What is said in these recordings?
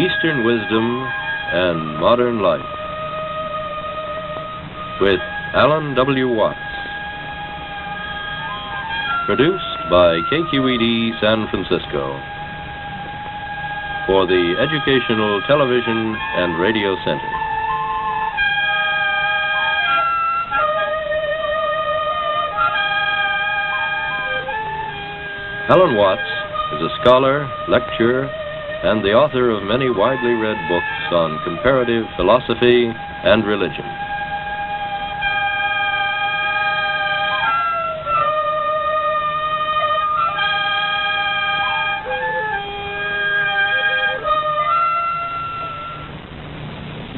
Eastern wisdom and modern life with Alan W. Watts. Produced by KQED San Francisco for the Educational Television and Radio Center. Alan Watts is a scholar, lecturer, and the author of many widely read books on comparative philosophy and religion.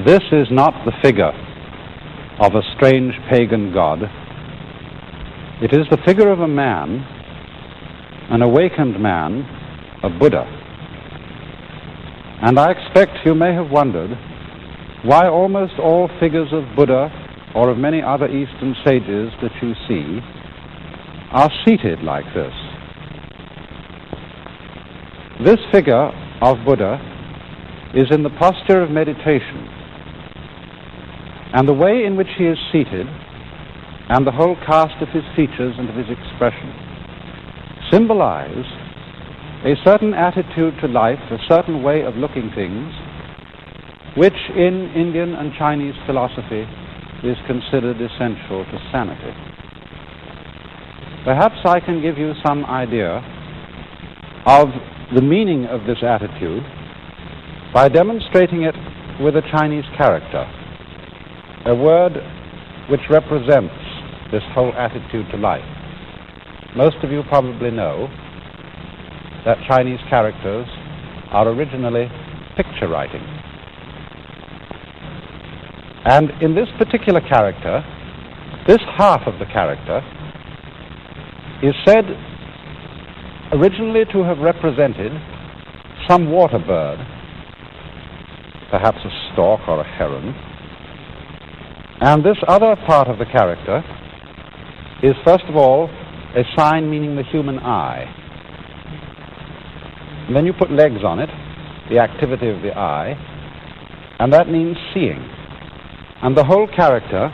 This is not the figure of a strange pagan god. It is the figure of a man, an awakened man, a Buddha. And I expect you may have wondered why almost all figures of Buddha or of many other Eastern sages that you see are seated like this. This figure of Buddha is in the posture of meditation, and the way in which he is seated and the whole cast of his features and of his expression symbolize a certain attitude to life, a certain way of looking things, which in Indian and Chinese philosophy is considered essential to sanity. Perhaps I can give you some idea of the meaning of this attitude by demonstrating it with a Chinese character, a word which represents this whole attitude to life. Most of you probably know that Chinese characters are originally picture writing. And in this particular character, this half of the character is said originally to have represented some water bird, perhaps a stork or a heron. And this other part of the character is, first of all, a sign meaning the human eye. And then you put legs on it, the activity of the eye, and that means seeing. And the whole character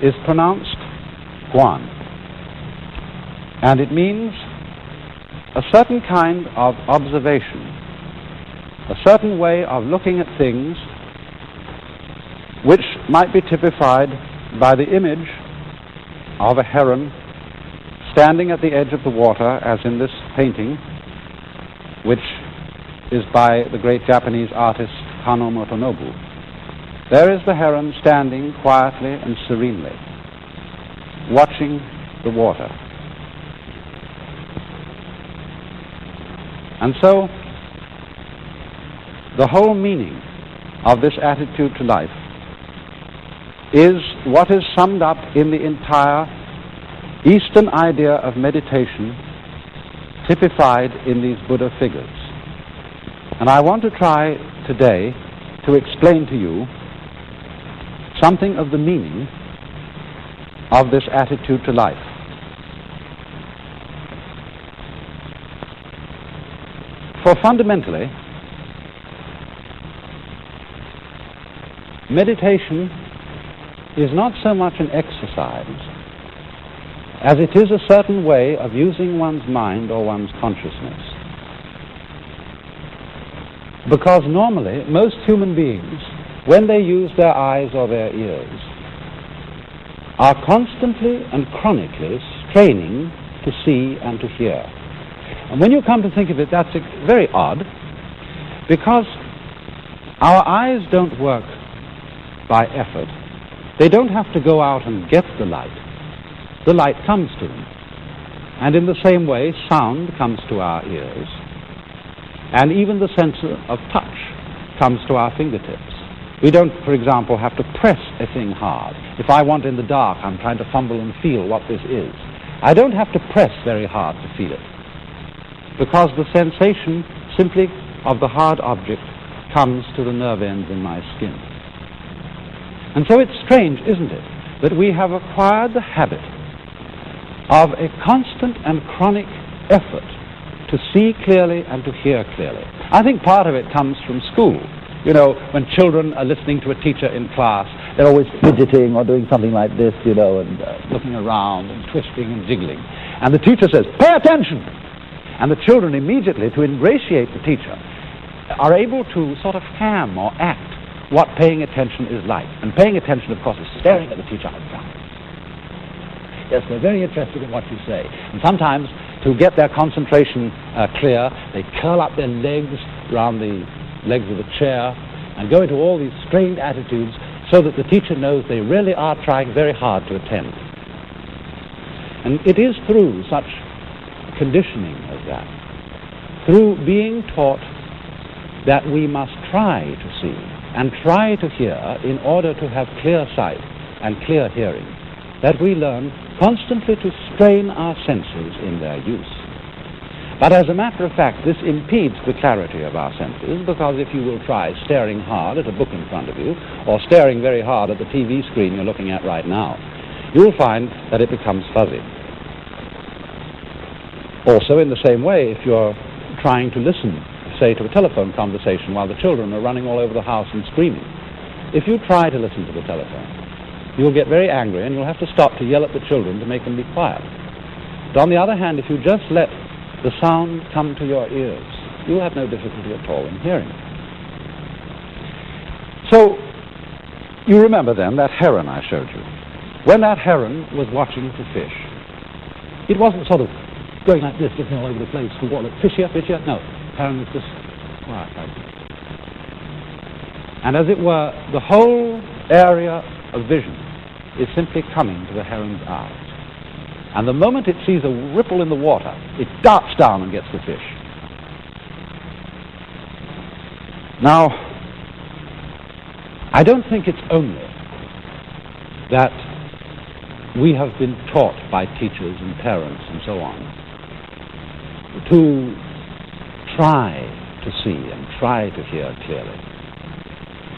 is pronounced Guan. And it means a certain kind of observation, a certain way of looking at things which might be typified by the image of a heron standing at the edge of the water, as in this painting, which is by the great Japanese artist Kano Motonobu. There is the heron standing quietly and serenely, watching the water. And so, the whole meaning of this attitude to life is what is summed up in the entire Eastern idea of meditation typified in these Buddha figures. And I want to try today to explain to you something of the meaning of this attitude to life. For fundamentally, meditation is not so much an exercise as it is a certain way of using one's mind or one's consciousness. Because normally, most human beings, when they use their eyes or their ears, are constantly and chronically straining to see and to hear. And when you come to think of it, that's very odd, because our eyes don't work by effort. They don't have to go out and get the light. The light comes to them. And in the same way, sound comes to our ears, and even the sense of touch comes to our fingertips. We don't, for example, have to press a thing hard. If I want in the dark, I'm trying to fumble and feel what this is. I don't have to press very hard to feel it, because the sensation simply of the hard object comes to the nerve ends in my skin. And so it's strange, isn't it, that we have acquired the habit of a constant and chronic effort to see clearly and to hear clearly. I think part of it comes from school. You know, when children are listening to a teacher in class, they're always fidgeting or doing something like this, you know, and looking around and twisting and jiggling. And the teacher says, "Pay attention!" And the children immediately, to ingratiate the teacher, are able to sort of ham or act what paying attention is like. And paying attention, of course, is staring at the teacher. Yes, they're very interested in what you say. And sometimes, to get their concentration clear, they curl up their legs around the legs of the chair and go into all these strained attitudes so that the teacher knows they really are trying very hard to attend. And it is through such conditioning as that, through being taught that we must try to see and try to hear in order to have clear sight and clear hearing, that we learn constantly to strain our senses in their use. But as a matter of fact, this impedes the clarity of our senses, because if you will try staring hard at a book in front of you, or staring very hard at the TV screen you're looking at right now, you'll find that it becomes fuzzy. Also, in the same way, if you're trying to listen, say, to a telephone conversation while the children are running all over the house and screaming, if you try to listen to the telephone, you'll get very angry and you'll have to stop to yell at the children to make them be quiet. But on the other hand, if you just let the sound come to your ears, you'll have no difficulty at all in hearing. So, you remember then that heron I showed you. When that heron was watching for fish, it wasn't sort of going like this, looking all over the place, for what, fish here, fish here? No, heron was just quiet like this. And as it were, the whole area of vision is simply coming to the heron's eyes. And the moment it sees a ripple in the water, it darts down and gets the fish. Now, I don't think it's only that we have been taught by teachers and parents and so on to try to see and try to hear clearly.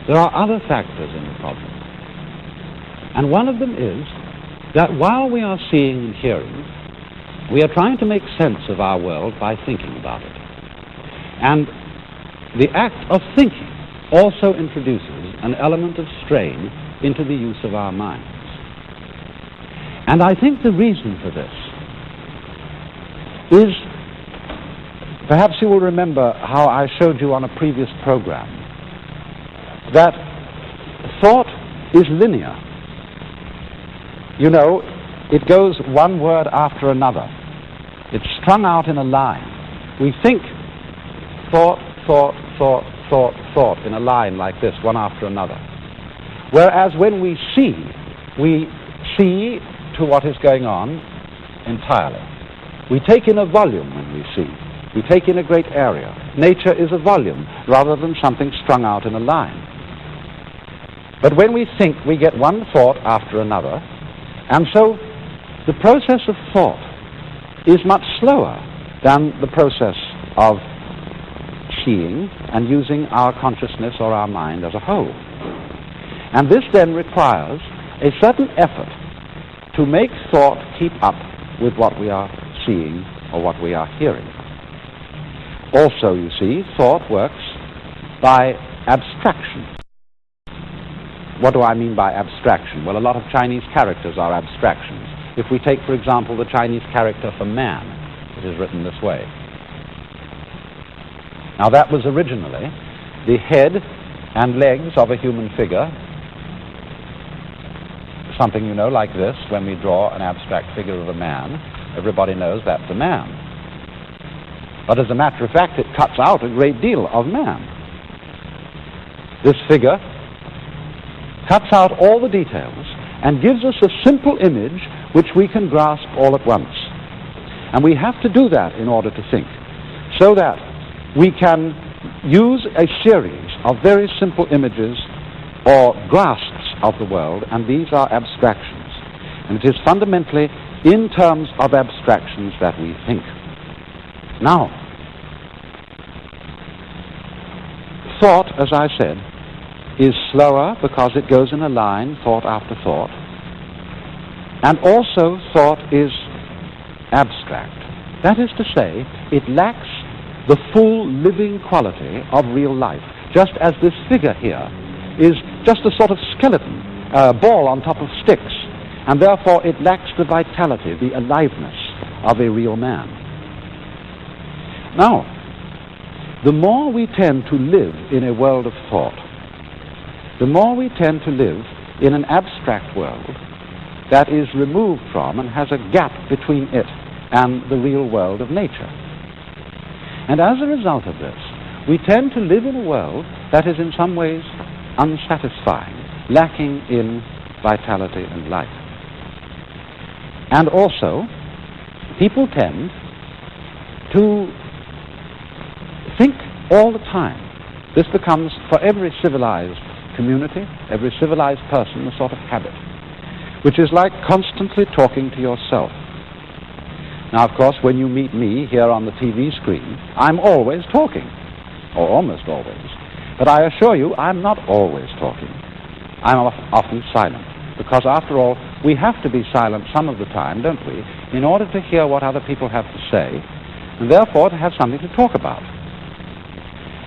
There are other factors in the problem. And one of them is that while we are seeing and hearing, we are trying to make sense of our world by thinking about it. And the act of thinking also introduces an element of strain into the use of our minds. And I think the reason for this is, perhaps you will remember how I showed you on a previous program, that thought is linear. You know, it goes one word after another. It's strung out in a line. We think thought, thought, thought, thought, thought in a line like this, one after another. Whereas when we see to what is going on entirely. We take in a volume when we see. We take in a great area. Nature is a volume rather than something strung out in a line. But when we think, we get one thought after another. And so the process of thought is much slower than the process of seeing and using our consciousness or our mind as a whole. And this then requires a certain effort to make thought keep up with what we are seeing or what we are hearing. Also, you see, thought works by abstraction. What do I mean by abstraction? Well, a lot of Chinese characters are abstractions. If we take, for example, the Chinese character for man, it is written this way. Now, that was originally the head and legs of a human figure, something, you know, like this. When we draw an abstract figure of a man, everybody knows that's a man. But as a matter of fact, it cuts out a great deal of man. This figure cuts out all the details and gives us a simple image which we can grasp all at once. And we have to do that in order to think, so that we can use a series of very simple images or grasps of the world, and these are abstractions. And it is fundamentally in terms of abstractions that we think. Now, thought, as I said, is slower because it goes in a line, thought after thought. And also thought is abstract. That is to say, it lacks the full living quality of real life, just as this figure here is just a sort of skeleton, ball on top of sticks, and therefore it lacks the vitality, the aliveness of a real man. Now, the more we tend to live in a world of thought, the more we tend to live in an abstract world that is removed from and has a gap between it and the real world of nature. And as a result of this, we tend to live in a world that is in some ways unsatisfying, lacking in vitality and life. And also, people tend to think all the time. This becomes, for every civilized community, every civilized person, a sort of habit, which is like constantly talking to yourself. Now, of course, when you meet me here on the TV screen, I'm always talking, or almost always. But I assure you, I'm not always talking. I'm often silent, because after all, we have to be silent some of the time, don't we, in order to hear what other people have to say, and therefore to have something to talk about.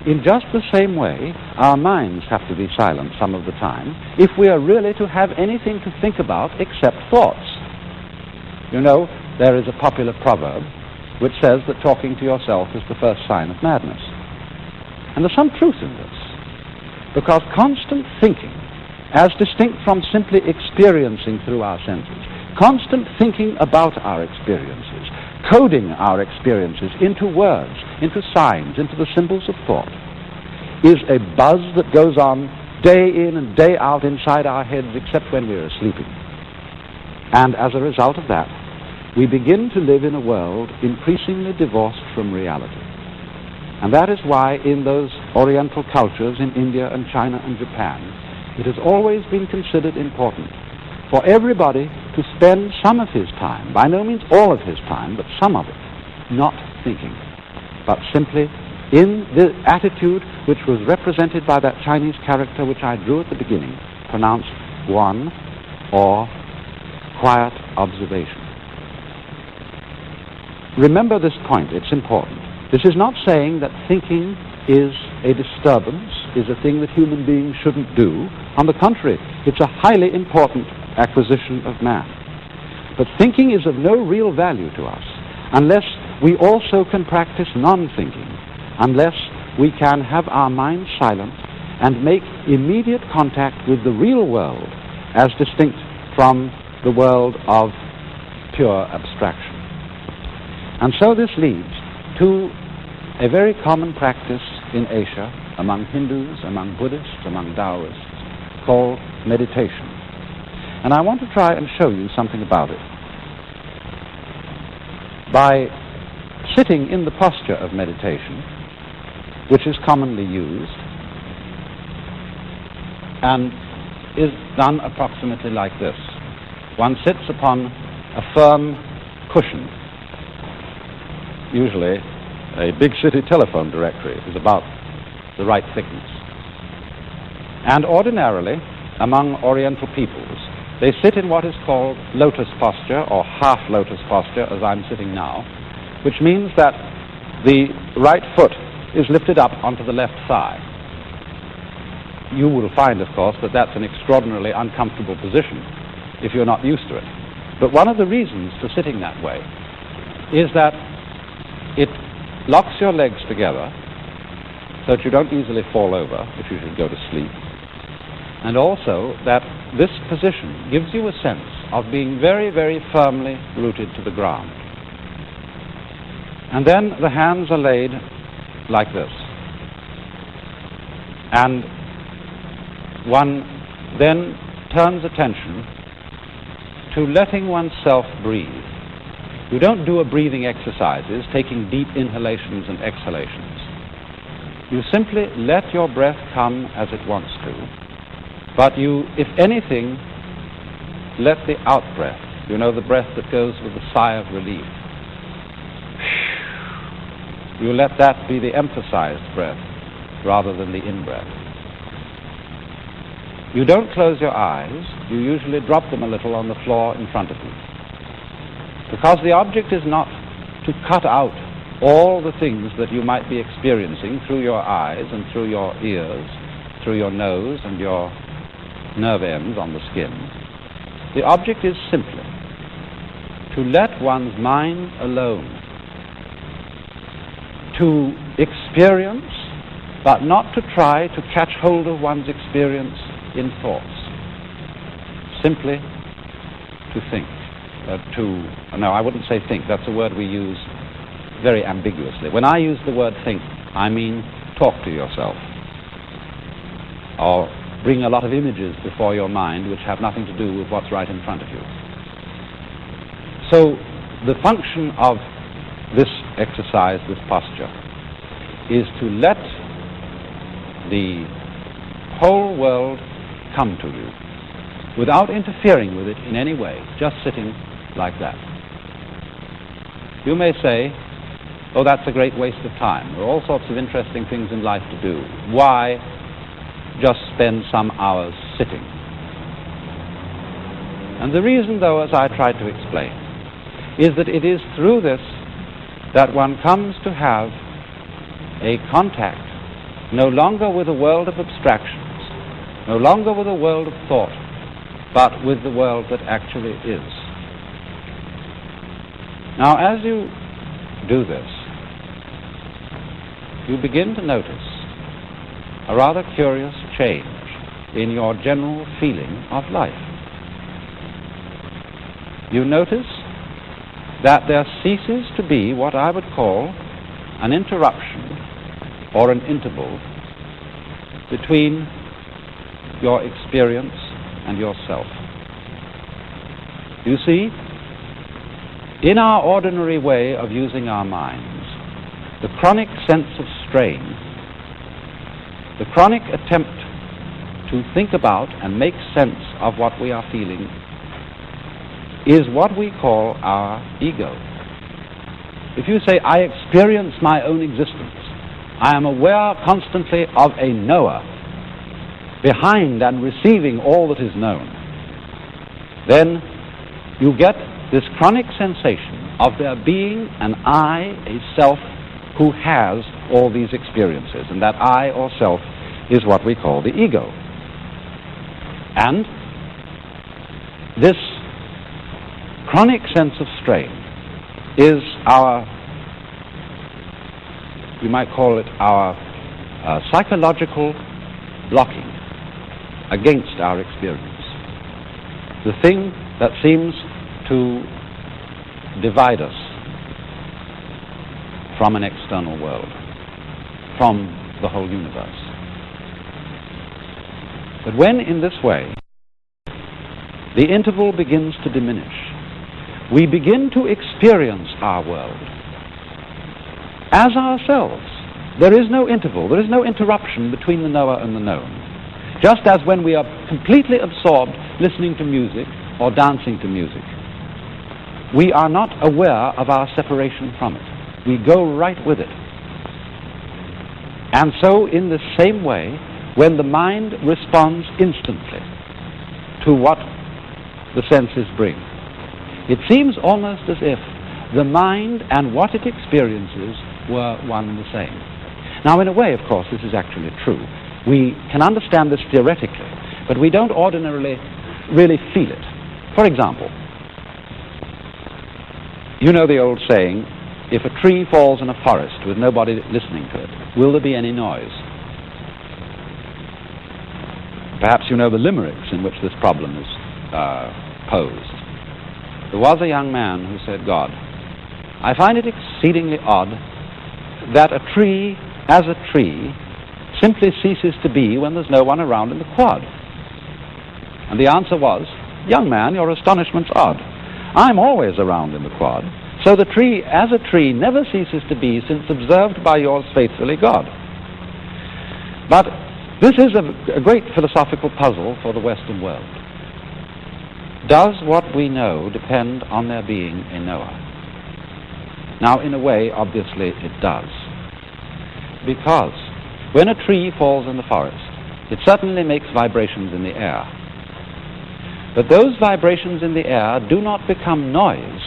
In just the same way, our minds have to be silent some of the time if we are really to have anything to think about except thoughts. You know, there is a popular proverb which says that talking to yourself is the first sign of madness. And there's some truth in this, because constant thinking, as distinct from simply experiencing through our senses, constant thinking about our experiences, coding our experiences into words, into signs, into the symbols of thought, is a buzz that goes on day in and day out inside our heads, except when we are sleeping. And as a result of that, we begin to live in a world increasingly divorced from reality. And that is why in those Oriental cultures in India and China and Japan, it has always been considered important for everybody to spend some of his time, by no means all of his time, but some of it, not thinking, but simply in the attitude which was represented by that Chinese character which I drew at the beginning, pronounced guan, or quiet observation. Remember this point, it's important. This is not saying that thinking is a disturbance, is a thing that human beings shouldn't do. On the contrary, it's a highly important acquisition of man. But thinking is of no real value to us unless we also can practice non-thinking, unless we can have our minds silent and make immediate contact with the real world as distinct from the world of pure abstraction. And so this leads to a very common practice in Asia, among Hindus, among Buddhists, among Taoists, called meditation. And I want to try and show you something about it. By sitting in the posture of meditation, which is commonly used, and is done approximately like this. One sits upon a firm cushion. Usually, a big city telephone directory is about the right thickness. And ordinarily, among Oriental peoples, they sit in what is called lotus posture, or half lotus posture, as I'm sitting now, which means that the right foot is lifted up onto the left thigh. You will find, of course, that that's an extraordinarily uncomfortable position if you're not used to it. But one of the reasons for sitting that way is that it locks your legs together so that you don't easily fall over if you should go to sleep. And also that this position gives you a sense of being very, very firmly rooted to the ground. And then the hands are laid like this. And one then turns attention to letting oneself breathe. You don't do a breathing exercises, taking deep inhalations and exhalations. You simply let your breath come as it wants to, but you, if anything, let the out-breath, you know, the breath that goes with a sigh of relief, you let that be the emphasized breath rather than the in-breath. You don't close your eyes, you usually drop them a little on the floor in front of you. Because the object is not to cut out all the things that you might be experiencing through your eyes and through your ears, through your nose and your nerve ends on the skin. The object is simply to let one's mind alone, to experience, but not to try to catch hold of one's experience in thoughts. Simply to think. No, I wouldn't say think. That's a word we use very ambiguously. When I use the word think, I mean talk to yourself, or bring a lot of images before your mind which have nothing to do with what's right in front of you. So the function of this exercise, this posture, is to let the whole world come to you without interfering with it in any way, just sitting like that. You may say, oh, that's a great waste of time. There are all sorts of interesting things in life to do. Why just spend some hours sitting? And the reason, though, as I tried to explain, is that it is through this that one comes to have a contact no longer with a world of abstractions, no longer with a world of thought, but with the world that actually is. Now, as you do this, you begin to notice a rather curious change in your general feeling of life. You notice that there ceases to be what I would call an interruption or an interval between your experience and yourself. You see, in our ordinary way of using our minds, the chronic sense of strain, the chronic attempt to think about and make sense of what we are feeling, is what we call our ego. If you say, I experience my own existence, I am aware constantly of a knower behind and receiving all that is known, then you get this chronic sensation of there being an I, a self, who has all these experiences, and that I or self is what we call the ego. And this chronic sense of strain is our, we might call it our psychological blocking against our experience. The thing that seems to divide us from an external world, from the whole universe. But when in this way the interval begins to diminish, we begin to experience our world as ourselves. There is no interval, there is no interruption between the knower and the known. Just as when we are completely absorbed listening to music or dancing to music, we are not aware of our separation from it. We go right with it. And so in the same way, when the mind responds instantly to what the senses bring, it seems almost as if the mind and what it experiences were one and the same. Now, in a way, of course, this is actually true. We can understand this theoretically, but we don't ordinarily really feel it. For example, you know the old saying, if a tree falls in a forest with nobody listening to it, will there be any noise? Perhaps you know the limericks in which this problem is posed. There was a young man who said, God, I find it exceedingly odd that a tree, as a tree, simply ceases to be when there's no one around in the quad. And the answer was, young man, your astonishment's odd. I'm always around in the quad, so the tree, as a tree, never ceases to be since observed by yours faithfully, God. But this is a great philosophical puzzle for the Western world. Does what we know depend on there being a knower? Now, in a way, obviously, it does. Because when a tree falls in the forest, it certainly makes vibrations in the air. But those vibrations in the air do not become noise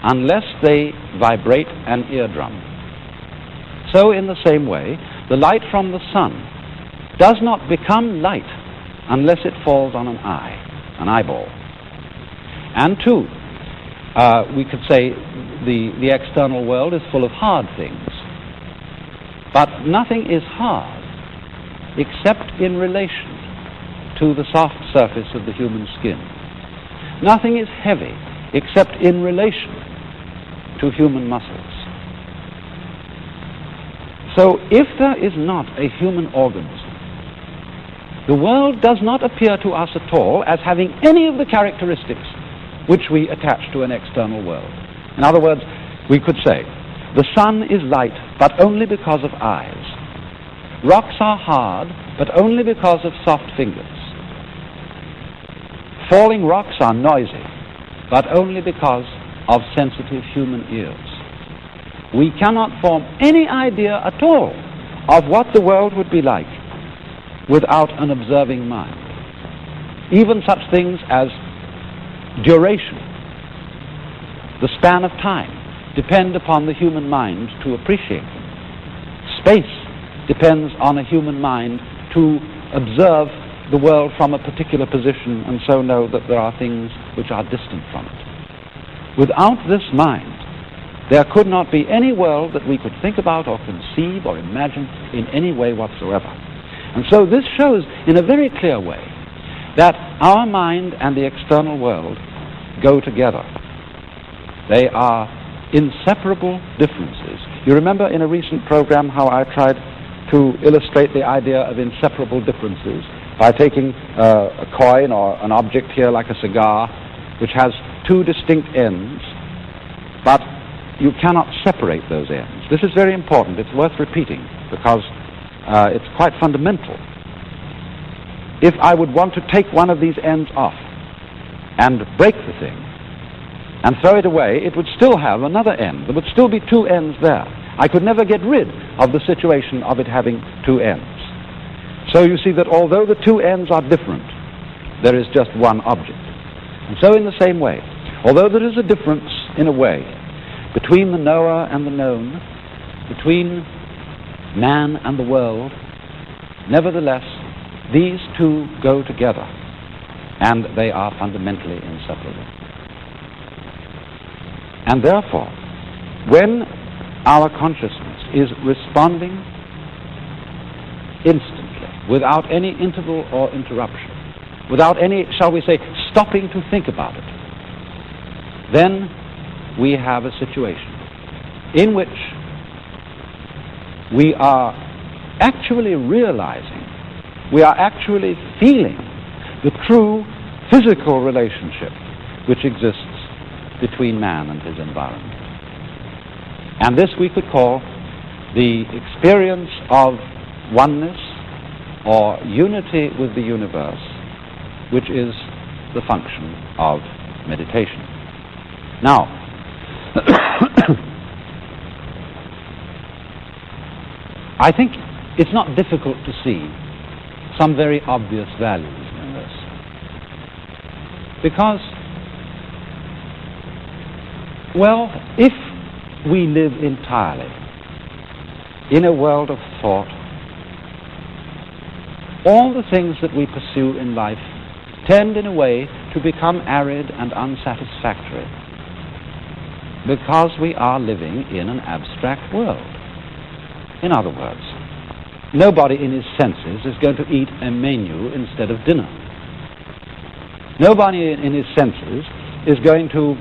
unless they vibrate an eardrum. So in the same way, the light from the sun does not become light unless it falls on an eye, an eyeball. And two, we could say the external world is full of hard things. But nothing is hard except in relation to the soft surface of the human skin. Nothing is heavy except in relation to human muscles. So if there is not a human organism, the world does not appear to us at all as having any of the characteristics which we attach to an external world. In other words, we could say, the sun is light, but only because of eyes. Rocks are hard, but only because of soft fingers. Falling rocks are noisy, but only because of sensitive human ears. We cannot form any idea at all of what the world would be like without an observing mind. Even such things as duration, the span of time, depend upon the human mind to appreciate them. Space depends on a human mind to observe the world from a particular position and so know that there are things which are distant from it. Without this mind, there could not be any world that we could think about or conceive or imagine in any way whatsoever. And so this shows in a very clear way that our mind and the external world go together. They are inseparable differences. You remember in a recent program how I tried to illustrate the idea of inseparable differences by taking a coin or an object here like a cigar, which has two distinct ends, but you cannot separate those ends. This is very important. It's worth repeating because it's quite fundamental. If I would want to take one of these ends off and break the thing and throw it away, it would still have another end. There would still be two ends there. I could never get rid of the situation of it having two ends. So you see that although the two ends are different, there is just one object. And so in the same way, although there is a difference in a way between the knower and the known, between man and the world, nevertheless, these two go together, and they are fundamentally inseparable. And therefore, when our consciousness is responding instantly, without any interval or interruption, without any, shall we say, stopping to think about it, then we have a situation in which we are actually realizing, we are actually feeling the true physical relationship which exists between man and his environment. And this we could call the experience of oneness or unity with the universe, which is the function of meditation. Now, I think it's not difficult to see some very obvious values in this. Because, well, if we live entirely in a world of thought, all the things that we pursue in life tend in a way to become arid and unsatisfactory because we are living in an abstract world. In other words, nobody in his senses is going to eat a menu instead of dinner. Nobody in his senses is going to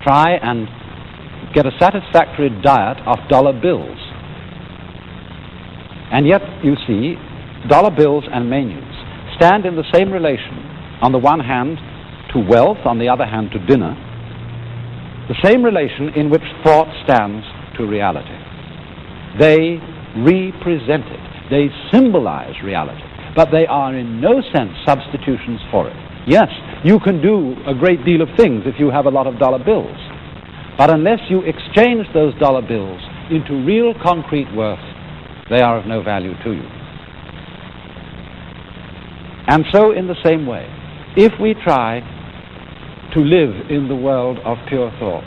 try and get a satisfactory diet off dollar bills. And yet, you see, dollar bills and menus stand in the same relation, on the one hand to wealth, on the other hand to dinner, the same relation in which thought stands to reality. They represent it. They symbolize reality, but they are in no sense substitutions for it. Yes, you can do a great deal of things if you have a lot of dollar bills, but unless you exchange those dollar bills into real concrete worth, they are of no value to you. And so in the same way, if we try to live in the world of pure thought,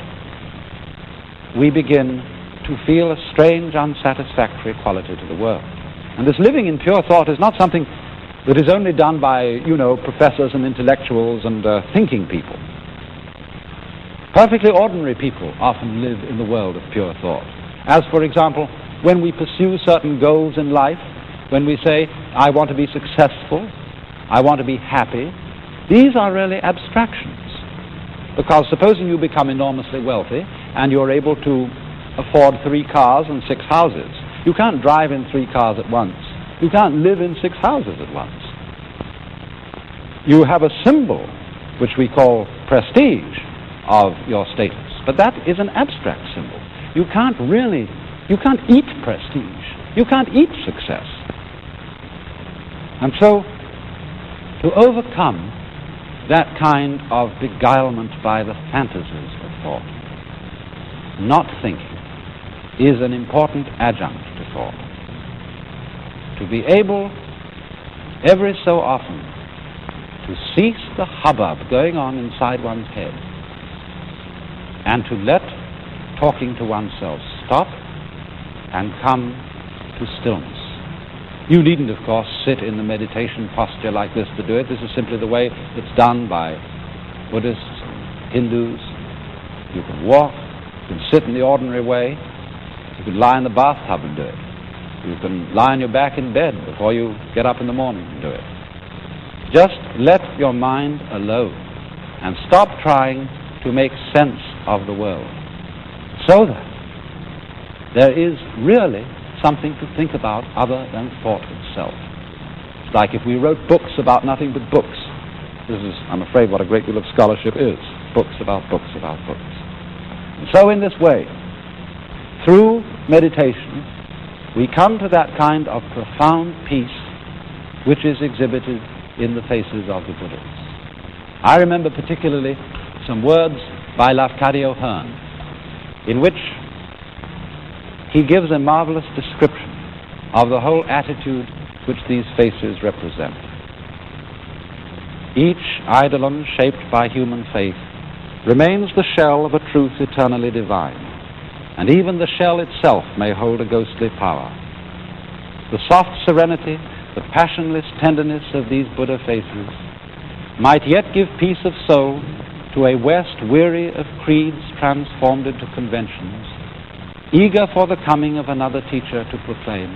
we begin to feel a strange, unsatisfactory quality to the world. And this living in pure thought is not something that is only done by, professors and intellectuals and thinking people. Perfectly ordinary people often live in the world of pure thought. As, for example, when we pursue certain goals in life, when we say, I want to be successful, I want to be happy, these are really abstractions. Because supposing you become enormously wealthy and you're able to afford 3 cars and 6 houses, you can't drive in 3 cars at once. You can't live in 6 houses at once. You have a symbol, which we call prestige, of your status. But that is an abstract symbol. You can't eat prestige. You can't eat success. And so, to overcome that kind of beguilement by the fantasies of thought, not thinking is an important adjunct to thought. To be able, every so often, to cease the hubbub going on inside one's head and to let talking to oneself stop and come to stillness. You needn't, of course, sit in the meditation posture like this to do it. This is simply the way it's done by Buddhists, Hindus. You can walk, you can sit in the ordinary way, you can lie in the bathtub and do it. You can lie on your back in bed before you get up in the morning and do it. Just let your mind alone and stop trying to make sense of the world, so that there is really something to think about other than thought itself. It's like if we wrote books about nothing but books. This is, I'm afraid, what a great deal of scholarship is. Books about books about books. And so in this way, through meditation, we come to that kind of profound peace which is exhibited in the faces of the Buddhas. I remember particularly some words by Lafcadio Hearn, in which he gives a marvelous description of the whole attitude which these faces represent. Each eidolon shaped by human faith remains the shell of a truth eternally divine, and even the shell itself may hold a ghostly power. The soft serenity, the passionless tenderness of these Buddha faces might yet give peace of soul to a West weary of creeds transformed into conventions, eager for the coming of another teacher to proclaim,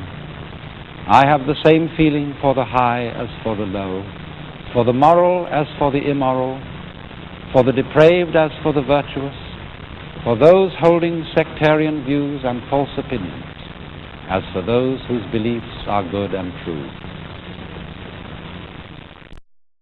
I have the same feeling for the high as for the low, for the moral as for the immoral, for the depraved as for the virtuous, for those holding sectarian views and false opinions, as for those whose beliefs are good and true.